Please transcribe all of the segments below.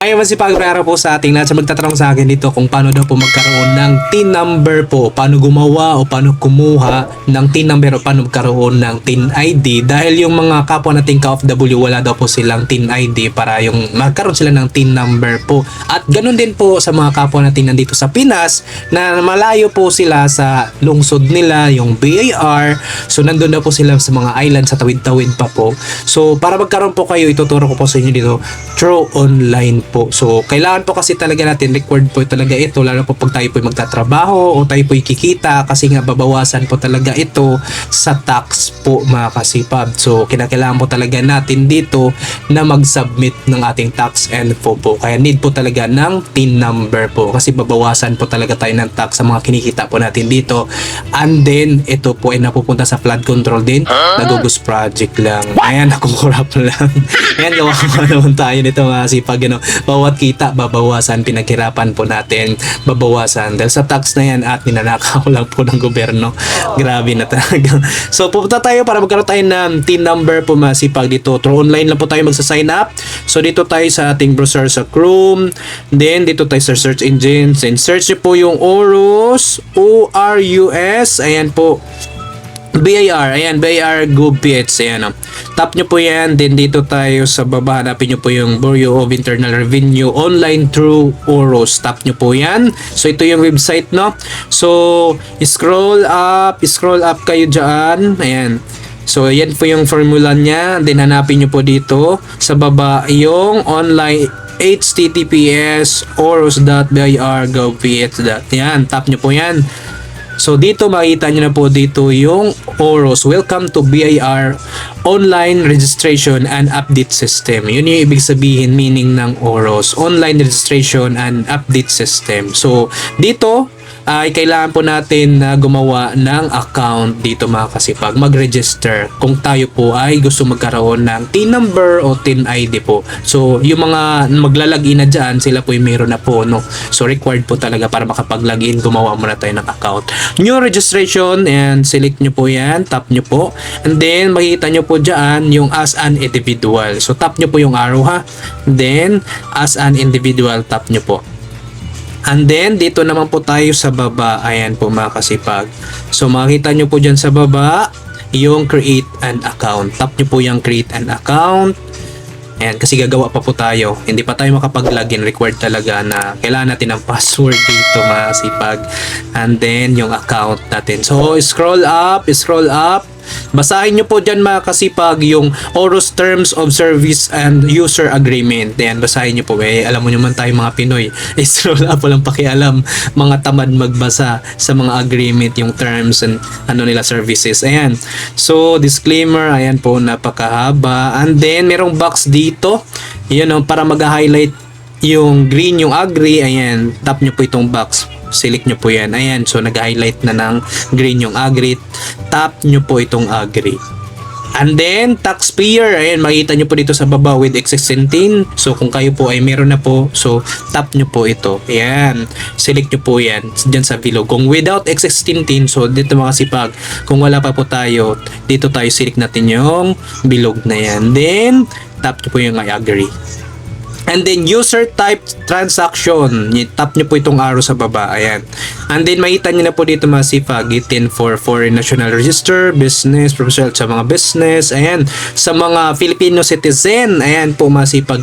Ay, masipag para po sa ating lahat sa magtatanong sa akin dito kung paano daw po magkaroon ng TIN number po, paano gumawa o paano kumuha ng TIN number o paano magkaroon ng TIN ID dahil yung mga kapwa nating ka-OFW wala daw po silang TIN ID para yung magkaroon sila ng TIN number po. At ganun din po sa mga kapwa nating nandito sa Pinas na malayo po sila sa lungsod nila, yung BAR. So nandun na po sila sa mga island sa tawid-tawid pa po. So para magkaroon po kayo, ituturo ko po sa inyo dito through online po. So, kailangan po kasi talaga natin record po talaga ito lalo po pag tayo po magtatrabaho o tayo po kikita kasi nga babawasan po talaga ito sa tax po mga kasipag. So, kinakailangan po talaga natin dito na mag-submit ng ating tax info po. Kaya need po talaga ng TIN number po kasi babawasan po talaga tayo ng tax sa mga kinikita po natin dito. And then, ito po ay napupunta sa flood control din. Nagugus project lang. Ayan, nakukurap lang. Ayan, gawa ko naman tayo nito mga kasipag. Bawat kita babawasan, pinaghirapan po natin babawasan dahil sa tax na yan at ninanakaw lang po ng gobyerno. Grabe na talaga. So pupunta tayo para magkaroon tayo ng TIN number po masipag dito. Through online lang po tayo magsa-sign up. So dito tayo sa ating browser sa Chrome. Then dito tayo sa search engines and search po yung ORUS, ORUS. Ayan po. BAR, ayan, BAR GovPH, ayan. Tap nyo po yan, then dito tayo sa baba, hanapin nyo po yung Bureau of Internal Revenue online through OROS. Tap nyo po yan. So ito yung website, no? So scroll up kayo dyan, ayan. So yan po yung formula nya, then hanapin nyo po dito sa baba yung online https oros.bir.gov.ph. Yan, tap nyo po yan. So dito makita nyo na po dito yung OROS. Welcome to BIR Online Registration and Update System. Yun yung ibig sabihin meaning ng OROS. Online Registration and Update System. So dito ay kailangan po natin na gumawa ng account dito mga kasipag, mag-register kung tayo po ay gusto magkaroon ng TIN number o TIN ID po. So yung mga maglalagin na dyan, sila po yung meron na po, no? So required po talaga para makapag-login, gumawa muna tayo ng account. New registration, and select nyo po yan, tap nyo po, and then makikita nyo po dyan yung as an individual. So tap nyo po yung arrow ha, then as an individual, tap nyo po. And then, dito naman po tayo sa baba. Ayan po mga kasipag. So, makikita nyo po dyan sa baba yung create an account. Tap nyo po yung create an account. Ayan, kasi gagawa pa po tayo. Hindi pa tayo makapag-login. Required talaga na kailangan natin ng password dito mga kasipag. And then, yung account natin. So, scroll up. Basahin nyo po dyan mga kasipag yung OROS Terms of Service and User Agreement. Ayan, basahin nyo po. Alam mo naman tayo mga Pinoy. Scroll up, walang pakialam. Mga tamad magbasa sa mga agreement, yung terms and nila services. Ayan. So, disclaimer. Ayan po, napakahaba. And then, merong box dito. Yun, para mag-highlight yung green, yung agree. Ayan, tap nyo po itong box. Select nyo po yan. Ayan, so nag-highlight na ng green yung agree. Tap nyo po itong agree. And then, taxpayer. Ayan, makita nyo po dito sa baba with existing TIN. So, kung kayo po ay meron na po, so, tap nyo po ito. Ayan, select nyo po yan dyan sa below. Kung without existing TIN, so, dito mga kasipag, kung wala pa po tayo, dito tayo select natin yung bilog na yan. Then, tap nyo po yung I agree. And then user type transaction, tap nyo po itong arrow sa baba. Ayan. And then makita nyo na po dito masipag itin for foreign national register, business, professional sa mga business. Ayan. Sa mga Filipino citizen, ayan po masipag.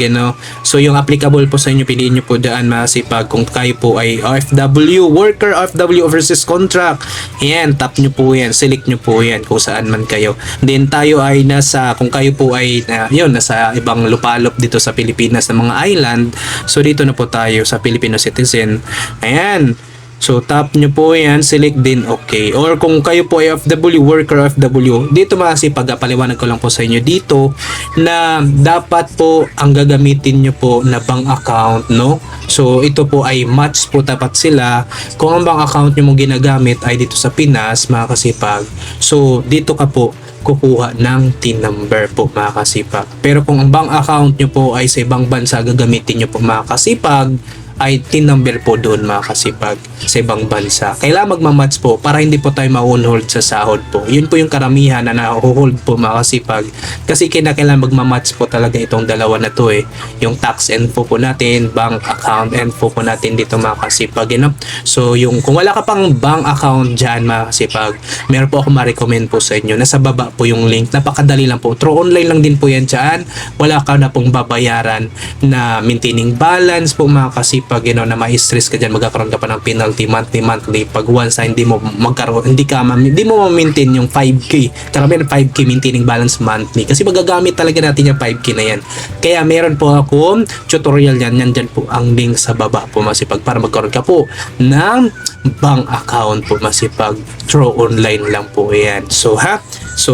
So yung applicable po sa inyo, piliin nyo po daan masipag. Kung kayo po ay OFW, worker OFW overseas contract. Ayan, tap nyo po yan. Select nyo po yan kung saan man kayo. Then tayo ay nasa, kung kayo po ay nasa ibang lupalop dito sa Pilipinas na mga island. So dito na po tayo sa Filipino citizen. Ayan. So tap nyo po yan, select din okay. Or kung kayo po ay OFW, worker OFW, dito masipag, paliwanag ko lang po sa inyo dito na dapat po ang gagamitin nyo po na bank account, no? So ito po ay match po dapat sila. Kung ang bank account nyo mong ginagamit ay dito sa Pinas, mga kasipag, so dito ka po kukuha ng TIN number po mga kasipag. Pero kung ang bank account nyo po ay sa ibang bansa, gagamitin nyo po mga kasipag ay TIN number po doon mga kasipag sa ibang bansa. Kailangan magmamatch po para hindi po tayo ma-on-hold sa sahod po. Yun po yung karamihan na na-hold po mga kasipag. Kasi kailangan magmamatch po talaga itong dalawa na to yung tax info po natin, bank account info po natin dito mga kasipag. So yung kung wala ka pang bank account dyan mga kasipag, meron po ako ma-recommend po sa inyo. Nasa baba po yung link. Napakadali lang po. Through online lang din po yan dyan. Wala ka na pong babayaran na maintaining balance po mga kasipag, na ma-stress ka dyan, magkakaroon ka pa ng penalty monthly pag once na hindi mo ma-maintain yung 5K. Karamihan 5K maintaining balance monthly kasi magagamit talaga natin yung 5K na yan. Kaya meron po akong tutorial yan. Nandyan po ang link sa baba po masipag para magkaroon ka po ng bank account po masipag. Through online lang po yan. So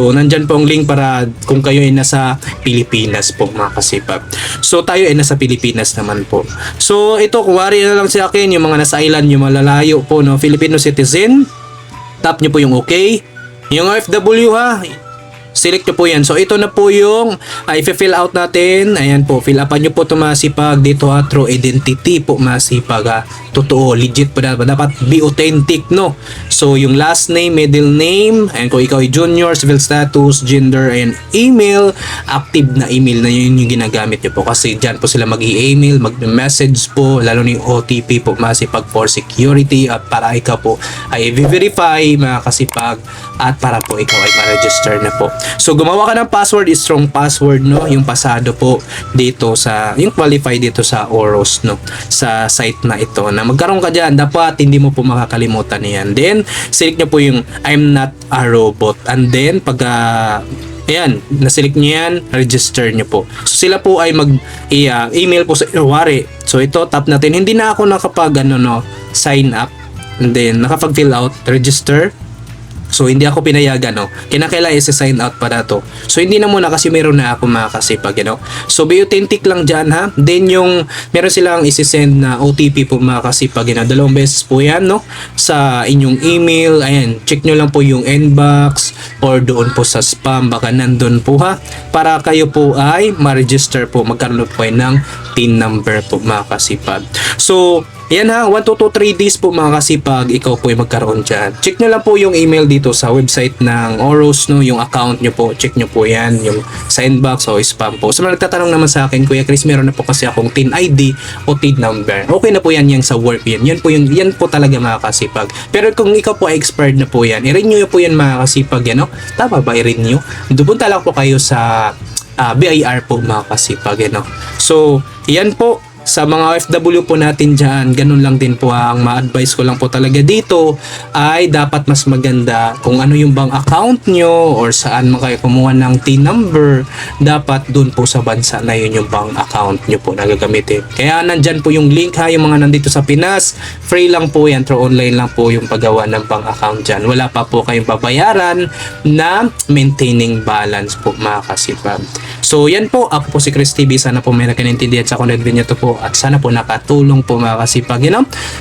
nandyan po ang link para kung kayo ay nasa Pilipinas po mga kasipag. So tayo ay nasa Pilipinas naman po. So ito, kuwari na lang sa akin yung mga nasa island, yung malalayo po, no, Filipino citizen. Tap nyo po yung okay. Yung OFW select nyo po yan. So ito na po yung i-fill out natin. Ayan po, fill upan nyo po ito masipag dito through identity po masipag totoo, legit po dapat be authentic, no? So yung last name, middle name, ayan, kung ikaw ay junior, civil status, gender, and email, active na email na yun yung ginagamit nyo po kasi dyan po sila mag-i-email, mag-message po, lalo na yung OTP po masipag for security at para ikaw po ay verify mga kasipag at para po ikaw ay ma-register na po. So gumawa ka ng password, strong password, no? Yung pasado po dito sa, yung qualify dito sa Oros, no? Sa site na ito na magkaroon ka dyan, dapat hindi mo po makakalimutan yan. Then select nyo po yung I'm not a robot, and then pag ayan, na-select nyo yan, register nyo po. So sila po ay mag-email po sa wari. So ito, tap natin. Hindi na ako nakapag sign up, and then nakapag-fill out, register. So hindi ako pinayagan, no. Kinakailangan i-sign out para to. So hindi na muna kasi meron na ako mga kasipag, So be authentic lang dyan, ha. Then yung meron silang isi-send na OTP po mga kasipag, 2 beses po yan, no. Sa inyong email, ayan, check nyo lang po yung inbox or doon po sa spam, baka nandun po, ha. Para kayo po ay ma-register po, magkaroon po ng PIN number po mga kasipag. So yan, ha, 1 to 3 days po mga kasipag, ikaw po ay magkaroon dyan. Check nyo lang po yung email dito sa website ng Oros, no, yung account nyo po, check nyo po yan, yung sa inbox o spam po. So mga nagtatanong naman sa akin, Kuya Chris, meron na po kasi akong TIN ID o TIN number. Okay na po yan yung sa work yan. Yan po talaga mga kasipag. Pero kung ikaw po ay expired na po yan, i-renew po yan mga kasipag, no? Tama ba i-renew? Punta lang po kayo sa BIR po mga kasipag, no? So, yan po. Sa mga OFW po natin dyan, ganun lang din po ang ma-advise ko lang po talaga dito ay dapat mas maganda kung ano yung bank account nyo or saan man kayo kumuha ng TIN number, dapat dun po sa bansa na yun yung bank account nyo po na gagamitin. Kaya nandyan po yung link, ha, yung mga nandito sa Pinas, free lang po yan, through online lang po yung paggawa ng bank account dyan. Wala pa po kayong babayaran na maintaining balance po mga kasipag. So yan po, ako po si Chris TV, sana po may nakanintindihan sa content video to po at sana po nakatulong po mga kasipag,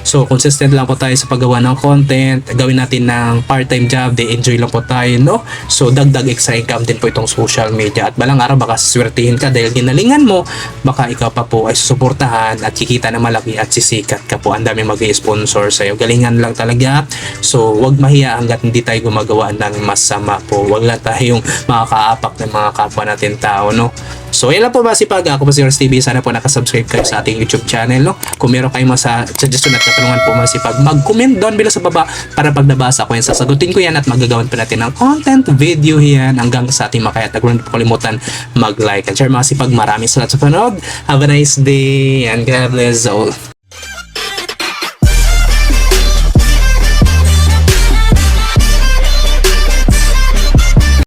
So consistent lang po tayo sa paggawa ng content, gawin natin ng part-time job, de enjoy lang po tayo, no? So dagdag extra income din po itong social media at balang araw baka siswertihin ka dahil ginalingan mo, baka ikaw pa po ay susuportahan at kikita na malaki at sisikat ka po, ang dami mag-i-sponsor sa'yo, galingan lang talaga. So wag mahiya hanggat hindi tayo gumagawa ng masama po, wag lang tayong makakaapak ng mga kapwa natin tao, no? So yan lang po masipag, ako po si Chris TV, sana po nakasubscribe kayo sa ating YouTube channel, no? Kung meron kayong mga suggestion at katanungan po masipag, mag-comment down below sa baba para pag nabasa ko yan, sasagutin ko yan at magagawan pa natin ng content video yan hanggang sa ating makaya. At huwag po kalimutan mag-like and share masipag. Maraming salamat sa panood. Have a nice day and God bless all.